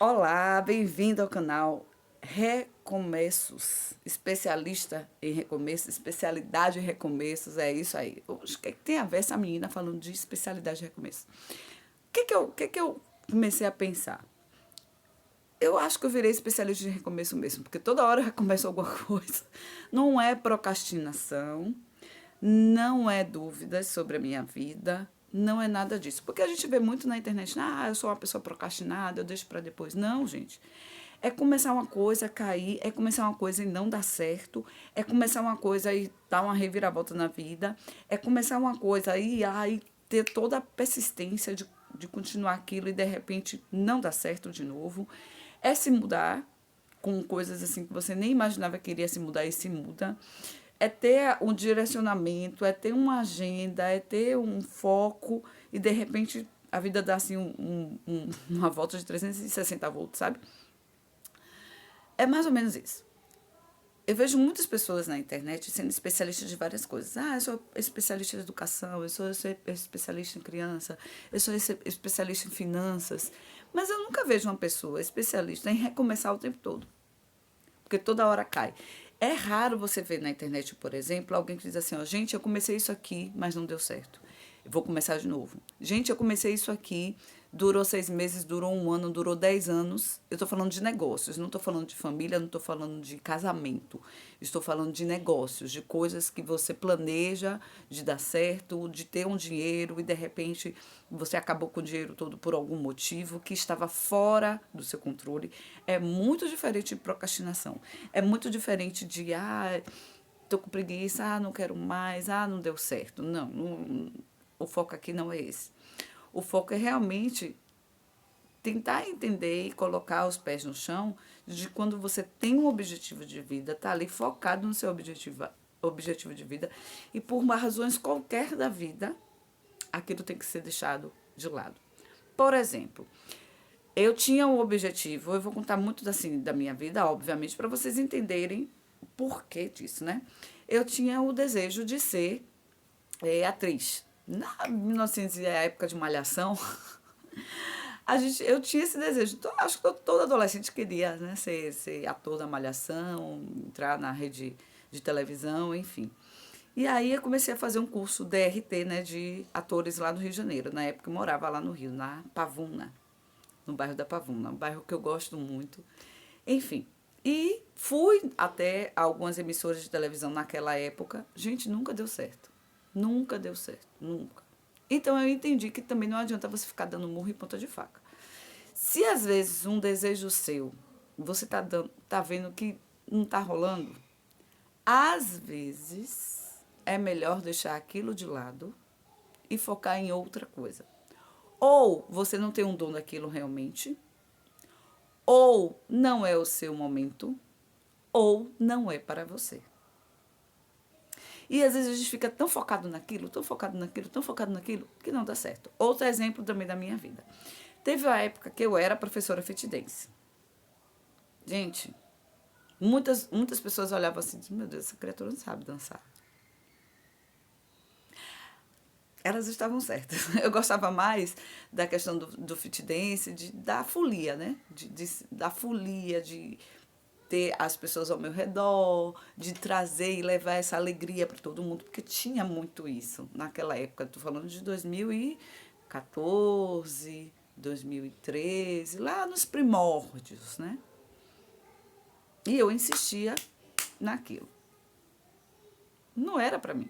Olá, bem-vindo ao canal Recomeços, especialista em recomeços, especialidade em recomeços, é isso aí. O que tem a ver essa menina falando de especialidade em recomeços? O que que eu comecei a pensar? Eu acho que eu virei especialista em recomeço mesmo, porque toda hora eu recomeço alguma coisa. Não é procrastinação, não é dúvidas sobre a minha vida, não é nada disso. Porque a gente vê muito na internet, eu sou uma pessoa procrastinada, eu deixo para depois. Não, gente. É começar uma coisa, cair, é começar uma coisa e não dar certo, é começar uma coisa e dar uma reviravolta na vida, é começar uma coisa e aí ter toda a persistência de continuar aquilo e de repente não dar certo de novo. É se mudar com coisas assim que você nem imaginava que iria se mudar e se muda. É ter um direcionamento, é ter uma agenda, é ter um foco e de repente a vida dá assim uma volta de 360 volts, sabe? É mais ou menos isso. Eu vejo muitas pessoas na internet sendo especialistas de várias coisas. Eu sou especialista em educação, eu sou especialista em criança, eu sou especialista em finanças. Mas eu nunca vejo uma pessoa especialista em recomeçar o tempo todo, porque toda hora cai. É raro você ver na internet, por exemplo, alguém que diz assim, ó, gente, eu comecei isso aqui, mas não deu certo. Eu vou começar de novo. Gente, eu comecei isso aqui, durou 6 meses, durou um ano, durou 10 anos. Eu estou falando de negócios, não estou falando de família, não estou falando de casamento. Estou falando de negócios, de coisas que você planeja de dar certo, de ter um dinheiro e de repente você acabou com o dinheiro todo por algum motivo que estava fora do seu controle. É muito diferente de procrastinação. É muito diferente de, tô com preguiça, não quero mais, não deu certo. Não, o foco aqui não é esse. O foco é realmente tentar entender e colocar os pés no chão de quando você tem um objetivo de vida, tá ali focado no seu objetivo de vida e por razões qualquer da vida, aquilo tem que ser deixado de lado. Por exemplo, eu tinha um objetivo, eu vou contar muito assim da minha vida, obviamente, para vocês entenderem o porquê disso, né? Eu tinha o desejo de ser atriz. Na 1900, a época de Malhação, eu tinha esse desejo. Então, acho que todo adolescente queria, né, ser ator da Malhação, entrar na rede de televisão, enfim. E aí eu comecei a fazer um curso DRT, né, de atores lá no Rio de Janeiro. Na época eu morava lá no Rio, na Pavuna, no bairro da Pavuna, um bairro que eu gosto muito. Enfim, e fui até algumas emissoras de televisão naquela época. Gente, nunca deu certo. Nunca deu certo, nunca. Então eu entendi que também não adianta você ficar dando murro e ponta de faca. Se às vezes um desejo seu, você tá vendo que não tá rolando, às vezes é melhor deixar aquilo de lado e focar em outra coisa. Ou você não tem um dom daquilo realmente, ou não é o seu momento, ou não é para você. E às vezes a gente fica tão focado naquilo, tão focado naquilo, tão focado naquilo, que não dá certo. Outro exemplo também da minha vida. Teve uma época que eu era professora fit dance. Gente, muitas pessoas olhavam assim, meu Deus, essa criatura não sabe dançar. Elas estavam certas. Eu gostava mais da questão do fit dance, da folia, né? Da folia, de ter as pessoas ao meu redor, de trazer e levar essa alegria para todo mundo, porque tinha muito isso naquela época. Estou falando de 2014, 2013, lá nos primórdios, né? E eu insistia naquilo. Não era para mim.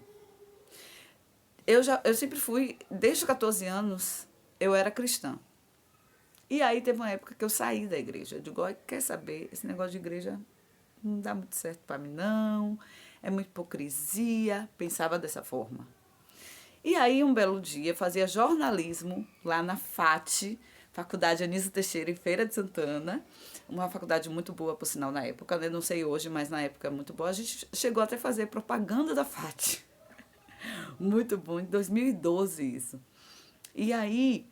Eu sempre fui, desde os 14 anos, eu era cristã. E aí teve uma época que eu saí da igreja. Eu digo, quer saber, esse negócio de igreja não dá muito certo para mim, não. É muita hipocrisia. Pensava dessa forma. E aí, um belo dia, eu fazia jornalismo lá na FAT, Faculdade Anísio Teixeira, em Feira de Santana. Uma faculdade muito boa, por sinal, na época. Eu não sei hoje, mas na época muito boa. A gente chegou até a fazer propaganda da FAT. Muito bom, em 2012 isso. E aí,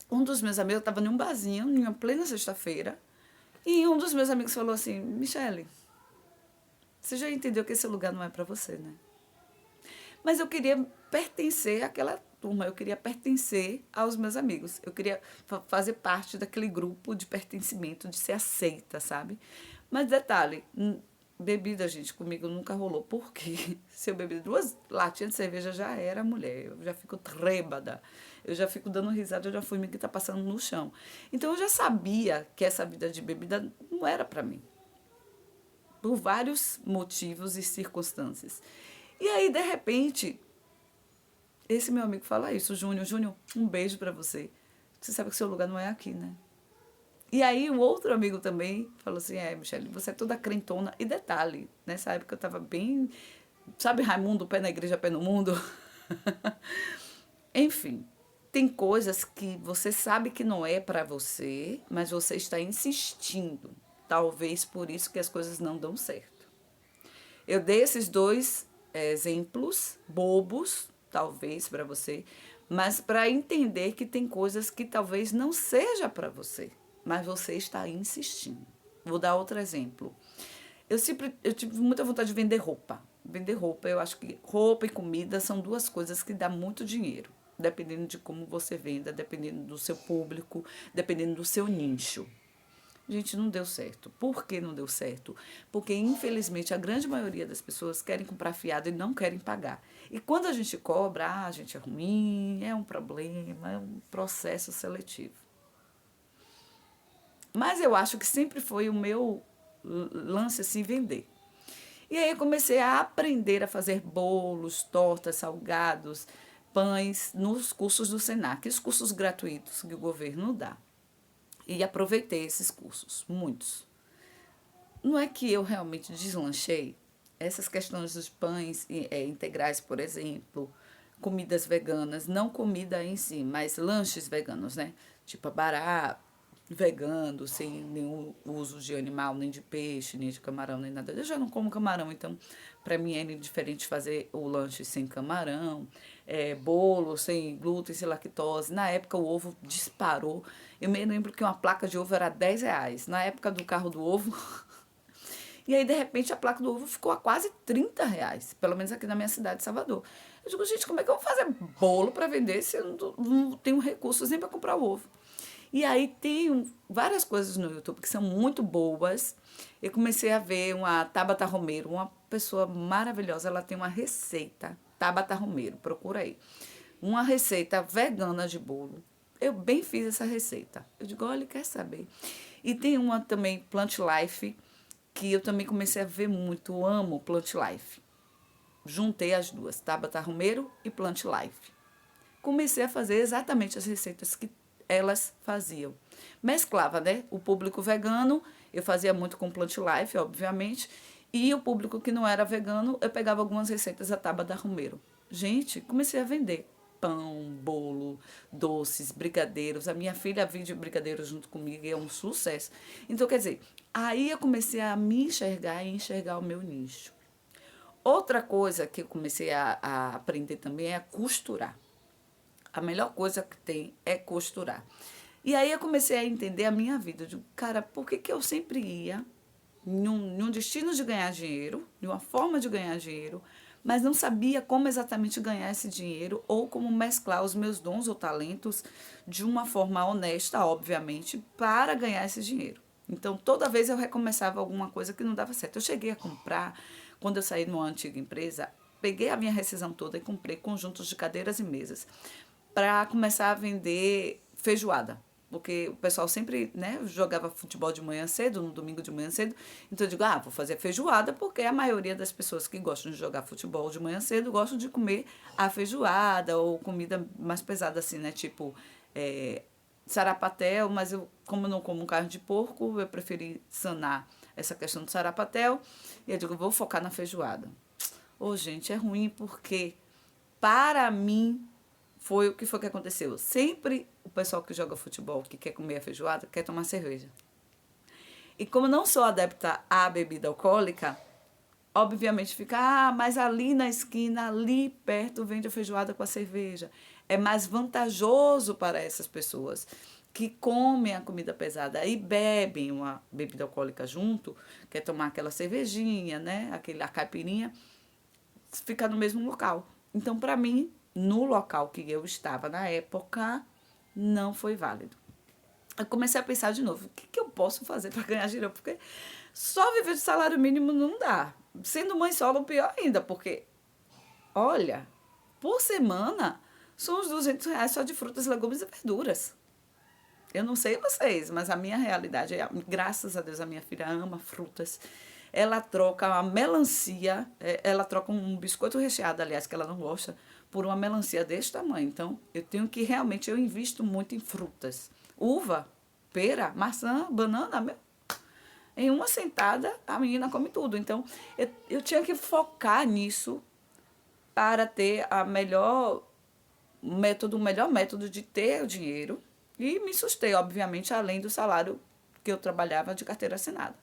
um dos meus amigos, eu estava num barzinho, em uma plena sexta-feira, e um dos meus amigos falou assim, Michele, você já entendeu que esse lugar não é para você, né? Mas eu queria pertencer turma, eu queria pertencer aos meus amigos. Eu queria fazer parte daquele grupo de pertencimento, de ser aceita, sabe? Mas detalhe, bebida, gente, comigo nunca rolou. Porque se eu beber 2 latinhas de cerveja, já era mulher. Eu já fico trêbada. Eu já fico dando risada, eu já fui que tá passando no chão. Então eu já sabia que essa vida de bebida não era para mim. Por vários motivos e circunstâncias. E aí, de repente, esse meu amigo fala isso, Júnior. Júnior, um beijo pra você. Você sabe que seu lugar não é aqui, né? E aí, o outro amigo também falou assim, Michele, você é toda crentona. E detalhe, nessa época eu tava bem... Sabe Raimundo, pé na igreja, pé no mundo? Enfim, tem coisas que você sabe que não é pra você, mas você está insistindo. Talvez por isso que as coisas não dão certo. Eu dei esses dois exemplos bobos, talvez para você, mas para entender que tem coisas que talvez não seja para você, mas você está insistindo. Vou dar outro exemplo. Eu tive muita vontade de vender roupa. Vender roupa, eu acho que roupa e comida são duas coisas que dão muito dinheiro, dependendo de como você venda, dependendo do seu público, dependendo do seu nicho. Gente, não deu certo. Por que não deu certo? Porque, infelizmente, a grande maioria das pessoas querem comprar fiado e não querem pagar. E quando a gente cobra, a gente é ruim, é um problema, é um processo seletivo. Mas eu acho que sempre foi o meu lance assim, vender. E aí eu comecei a aprender a fazer bolos, tortas, salgados, pães nos cursos do Senac, os cursos gratuitos que o governo dá. E aproveitei esses cursos, muitos. Não é que eu realmente deslanchei. Essas questões dos pães integrais, por exemplo, comidas veganas, não comida em si, mas lanches veganos, né? Tipo abará vegano, sem nenhum uso de animal, nem de peixe, nem de camarão, nem nada. Eu já não como camarão, então para mim é diferente fazer o lanche sem camarão, bolo sem glúten, sem lactose. Na época o ovo disparou. Eu me lembro que uma placa de ovo era R$ 10. Na época do carro do ovo, e aí, de repente, a placa do ovo ficou a quase R$ 30, pelo menos aqui na minha cidade de Salvador. Eu digo, gente, como é que eu vou fazer bolo para vender se eu não tenho recursos nem para comprar o ovo? E aí tem várias coisas no YouTube que são muito boas. Eu comecei a ver uma Tabata Romero, uma pessoa maravilhosa, ela tem uma receita, Tabata Romero, procura aí. Uma receita vegana de bolo. Eu bem fiz essa receita. Eu digo, olha, quer saber? E tem uma também, Plant Life, que eu também comecei a ver muito, eu amo Plant Life. Juntei as duas, Tabata Romero e Plant Life. Comecei a fazer exatamente as receitas que elas faziam. Mesclava, né? O público vegano, eu fazia muito com Plant Life, obviamente, e o público que não era vegano, eu pegava algumas receitas da Tabata Romero. Gente, comecei a vender pão, bolo, doces, brigadeiros. A minha filha vende brigadeiros junto comigo e é um sucesso. Então, quer dizer, aí eu comecei a me enxergar e enxergar o meu nicho. Outra coisa que eu comecei a aprender também é costurar. A melhor coisa que tem é costurar. E aí eu comecei a entender a minha vida. Eu digo, cara, por que que eu sempre ia num destino de ganhar dinheiro, de uma forma de ganhar dinheiro, mas não sabia como exatamente ganhar esse dinheiro ou como mesclar os meus dons ou talentos de uma forma honesta, obviamente, para ganhar esse dinheiro. Então, toda vez eu recomeçava alguma coisa que não dava certo. Eu cheguei a comprar, quando eu saí de uma antiga empresa, peguei a minha rescisão toda e comprei conjuntos de cadeiras e mesas para começar a vender feijoada. Porque o pessoal sempre, né, jogava futebol de manhã cedo, no domingo de manhã cedo. Então eu digo, vou fazer feijoada, porque a maioria das pessoas que gostam de jogar futebol de manhã cedo gostam de comer a feijoada ou comida mais pesada assim, né? Tipo, sarapatel, mas eu, como eu não como carne de porco, eu preferi sanar essa questão do sarapatel. E eu digo, vou focar na feijoada. Gente, é ruim porque, para mim, foi o que foi que aconteceu. Sempre o pessoal que joga futebol, que quer comer a feijoada, quer tomar cerveja. E como não sou adepta à bebida alcoólica, obviamente fica, mas ali na esquina, ali perto, vende a feijoada com a cerveja. É mais vantajoso para essas pessoas que comem a comida pesada e bebem uma bebida alcoólica junto, quer tomar aquela cervejinha, né? A caipirinha, ficar no mesmo local. Então, para mim, no local que eu estava na época, não foi válido. Eu comecei a pensar de novo, o que eu posso fazer para ganhar dinheiro? Porque só viver de salário mínimo não dá. Sendo mãe solo, pior ainda, porque, olha, por semana são uns R$ 200 só de frutas, legumes e verduras. Eu não sei vocês, mas a minha realidade é, graças a Deus, a minha filha ama frutas. Ela troca uma melancia, ela troca um biscoito recheado, aliás, que ela não gosta, por uma melancia desse tamanho. Então, eu tenho que realmente, eu invisto muito em frutas. Uva, pera, maçã, banana, em uma sentada, a menina come tudo. Então, eu tinha que focar nisso para ter o melhor método de ter o dinheiro e me sustei, obviamente, além do salário que eu trabalhava de carteira assinada.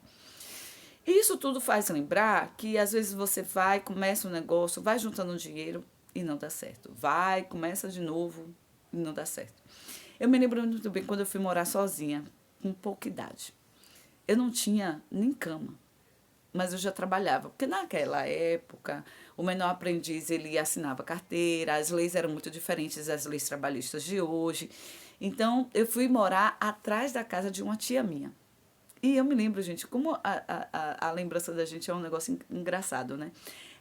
Isso tudo faz lembrar que às vezes você vai, começa um negócio, vai juntando dinheiro e não dá certo. Vai, começa de novo e não dá certo. Eu me lembro muito bem quando eu fui morar sozinha, com pouca idade. Eu não tinha nem cama, mas eu já trabalhava, porque naquela época o menor aprendiz ele assinava carteira, as leis eram muito diferentes das leis trabalhistas de hoje. Então eu fui morar atrás da casa de uma tia minha. E eu me lembro, gente, como a lembrança da gente é um negócio engraçado, né?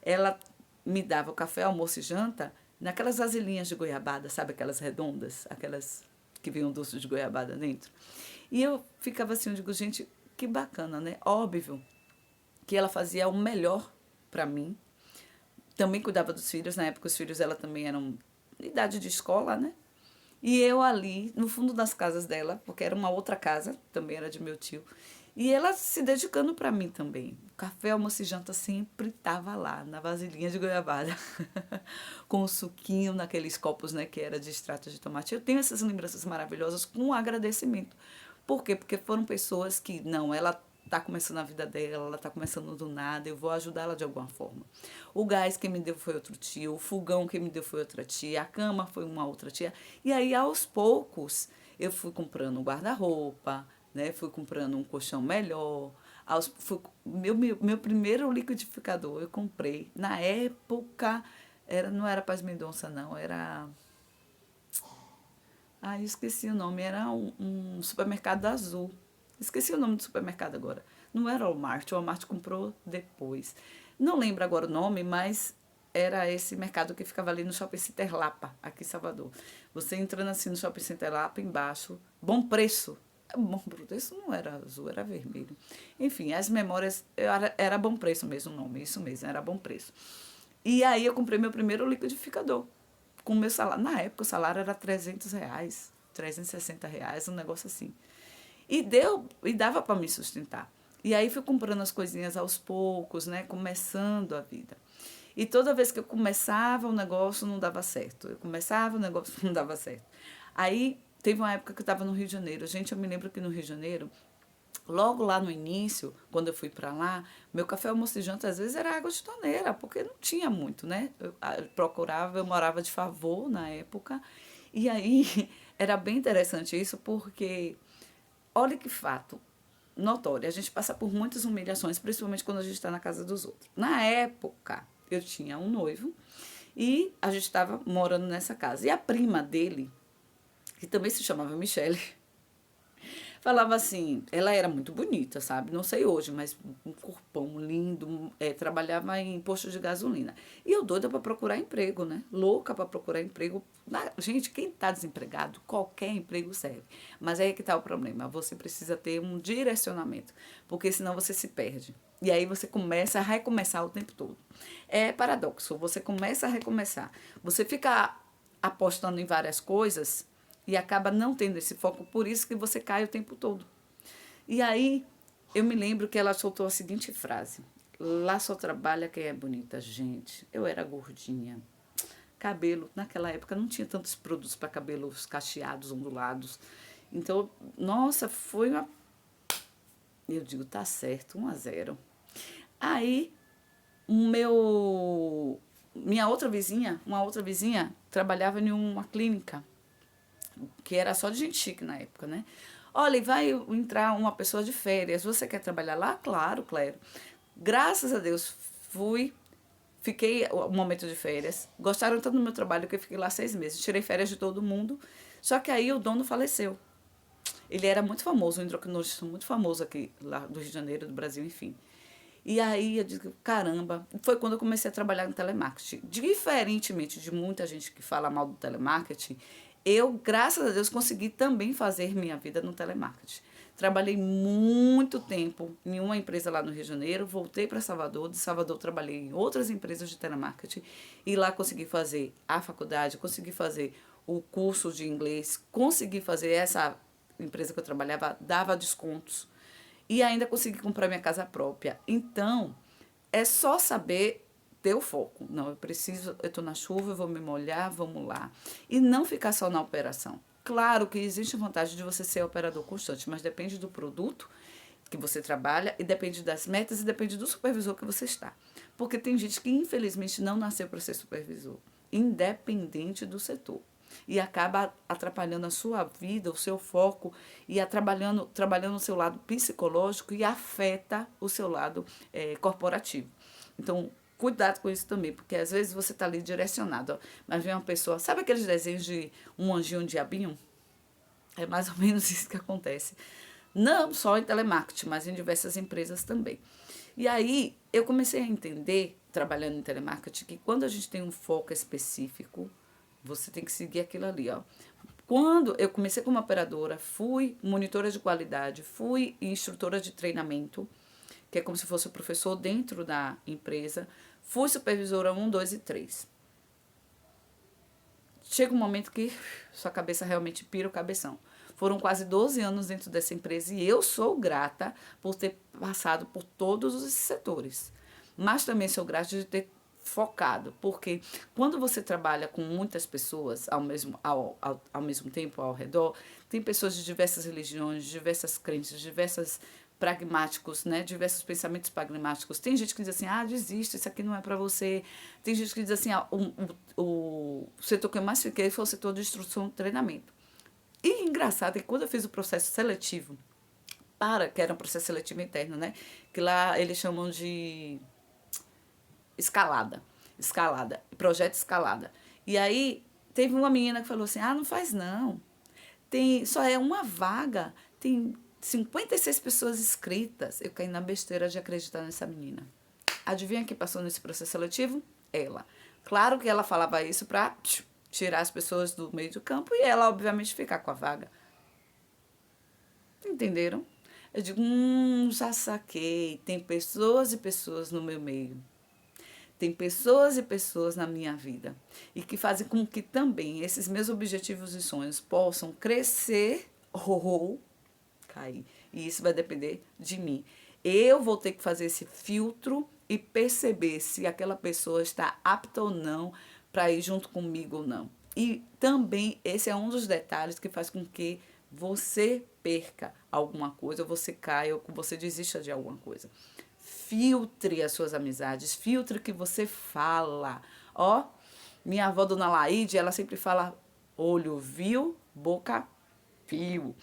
Ela me dava o café, almoço e janta naquelas vasilhinhas de goiabada, sabe? Aquelas redondas, aquelas que vinham doce de goiabada dentro. E eu ficava assim, eu digo, gente, que bacana, né? Óbvio que ela fazia o melhor para mim. Também cuidava dos filhos, na época os filhos dela também eram idade de escola, né? E eu ali, no fundo das casas dela, porque era uma outra casa, também era de meu tio, e ela se dedicando para mim também. Café, almoço e janta sempre estava lá, na vasilhinha de goiabada, com o suquinho naqueles copos, né, que era de extrato de tomate. Eu tenho essas lembranças maravilhosas com agradecimento. Por quê? Porque foram pessoas que, não, ela está começando a vida dela, ela está começando do nada, eu vou ajudá-la de alguma forma. O gás que me deu foi outro tio, o fogão que me deu foi outra tia, a cama foi uma outra tia. E aí, aos poucos, eu fui comprando um guarda-roupa, né? Fui comprando um colchão melhor. Meu primeiro liquidificador eu comprei. Na época, não era Paz Mendonça, não, era. Ah, eu esqueci o nome, era um supermercado azul. Esqueci o nome do supermercado agora. Não era o Walmart comprou depois. Não lembro agora o nome, mas era esse mercado que ficava ali no Shopping Center Lapa, aqui em Salvador. Você entrando assim no Shopping Center Lapa, embaixo, Bom Preço. Bom Preço não era azul, era vermelho. Enfim, as memórias, era Bom Preço mesmo o nome, isso mesmo, era Bom Preço. E aí eu comprei meu primeiro liquidificador com o meu salário. Na época o salário era R$ 300, R$ 360, um negócio assim. E dava para me sustentar. E aí fui comprando as coisinhas aos poucos, né? Começando a vida. E toda vez que eu começava, o negócio não dava certo. Eu começava, o negócio não dava certo. Aí teve uma época que eu estava no Rio de Janeiro. Gente, eu me lembro que no Rio de Janeiro, logo lá no início, quando eu fui para lá, meu café, almoço e janta às vezes era água de torneira, porque não tinha muito, né? Eu procurava, eu morava de favor na época. E aí era bem interessante isso, porque olha que fato notório. A gente passa por muitas humilhações, principalmente quando a gente está na casa dos outros. Na época, eu tinha um noivo e a gente estava morando nessa casa. E a prima dele, que também se chamava Michele, falava assim, ela era muito bonita, sabe? Não sei hoje, mas um corpão lindo, trabalhava em posto de gasolina. E eu doida para procurar emprego, né? Louca para procurar emprego. Gente, quem está desempregado, qualquer emprego serve. Mas aí é que está o problema, você precisa ter um direcionamento, porque senão você se perde. E aí você começa a recomeçar o tempo todo. É paradoxo, você começa a recomeçar. Você fica apostando em várias coisas e acaba não tendo esse foco, por isso que você cai o tempo todo. E aí, eu me lembro que ela soltou a seguinte frase: lá só trabalha quem é bonita. Gente, eu era gordinha. Cabelo, naquela época não tinha tantos produtos para cabelos cacheados, ondulados. Então, nossa, foi uma. Eu digo, tá certo, 1-0. Aí, uma outra vizinha, trabalhava em uma clínica que era só de gente chique na época, né? Olha, vai entrar uma pessoa de férias, você quer trabalhar lá? Claro, claro. Graças a Deus, fui, fiquei um momento de férias. Gostaram tanto do meu trabalho que eu fiquei lá 6 meses. Tirei férias de todo mundo. Só que aí o dono faleceu. Ele era muito famoso, um endocrinologista muito famoso aqui, lá do Rio de Janeiro, do Brasil, enfim. E aí eu digo, caramba, foi quando eu comecei a trabalhar no telemarketing. Diferentemente de muita gente que fala mal do telemarketing, eu, graças a Deus, consegui também fazer minha vida no telemarketing. Trabalhei muito tempo em uma empresa lá no Rio de Janeiro, voltei para Salvador, de Salvador trabalhei em outras empresas de telemarketing e lá consegui fazer a faculdade, consegui fazer o curso de inglês, consegui fazer essa empresa que eu trabalhava, dava descontos e ainda consegui comprar minha casa própria. Então, é só saber ter o foco. Não, eu preciso, eu estou na chuva, eu vou me molhar, vamos lá. E não ficar só na operação. Claro que existe vantagem de você ser operador constante, mas depende do produto que você trabalha e depende das metas e depende do supervisor que você está. Porque tem gente que infelizmente não nasceu para ser supervisor, independente do setor. E acaba atrapalhando a sua vida, o seu foco, e trabalhando o seu lado psicológico e afeta o seu lado corporativo. Então, cuidado com isso também, porque às vezes você está ali direcionado, ó, mas vem uma pessoa, sabe aqueles desenhos de um anjinho e um diabinho? É mais ou menos isso que acontece. Não só em telemarketing, mas em diversas empresas também. E aí eu comecei a entender, trabalhando em telemarketing, que quando a gente tem um foco específico, você tem que seguir aquilo ali, ó. Quando eu comecei como operadora, fui monitora de qualidade, fui instrutora de treinamento, que é como se fosse o professor dentro da empresa, fui supervisora 1, 2 e 3. Chega um momento que sua cabeça realmente pira o cabeção. Foram quase 12 anos dentro dessa empresa e eu sou grata por ter passado por todos os setores. Mas também sou grata de ter focado, porque quando você trabalha com muitas pessoas ao mesmo tempo, ao redor, tem pessoas de diversas religiões, diversas crenças, diversas pragmáticos, né? Diversos pensamentos pragmáticos. Tem gente que diz assim, desiste, isso aqui não é para você. Tem gente que diz assim, o setor que eu mais fiquei foi o setor de instrução e treinamento. E engraçado é que quando eu fiz o processo seletivo, que era um processo seletivo interno, né? Que lá eles chamam de projeto escalada. E aí teve uma menina que falou assim, não faz não. Só é uma vaga, tem 56 pessoas inscritas. Eu caí na besteira de acreditar nessa menina. Adivinha quem passou nesse processo seletivo? Ela. Claro que ela falava isso para tirar as pessoas do meio do campo e ela, obviamente, ficar com a vaga. Entenderam? Eu digo, já saquei. Tem pessoas e pessoas no meu meio. Tem pessoas e pessoas na minha vida. E que fazem com que também esses meus objetivos e sonhos possam crescer ou cair. E isso vai depender de mim. Eu vou ter que fazer esse filtro e perceber se aquela pessoa está apta ou não para ir junto comigo ou não. E também esse é um dos detalhes que faz com que você perca alguma coisa, ou você caia, ou você desista de alguma coisa. Filtre as suas amizades, filtre o que você fala. Ó, minha avó, Dona Laide, ela sempre fala olho viu, boca viu.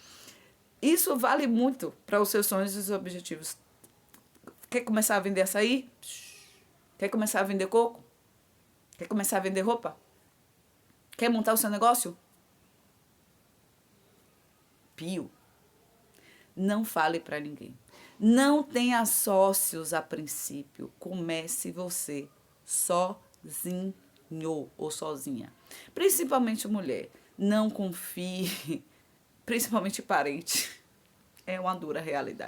Isso vale muito para os seus sonhos e os objetivos. Quer começar a vender açaí? Quer começar a vender coco? Quer começar a vender roupa? Quer montar o seu negócio? Pio. Não fale para ninguém. Não tenha sócios a princípio. Comece você sozinho ou sozinha. Principalmente mulher. Não confie, principalmente parente. É uma dura realidade.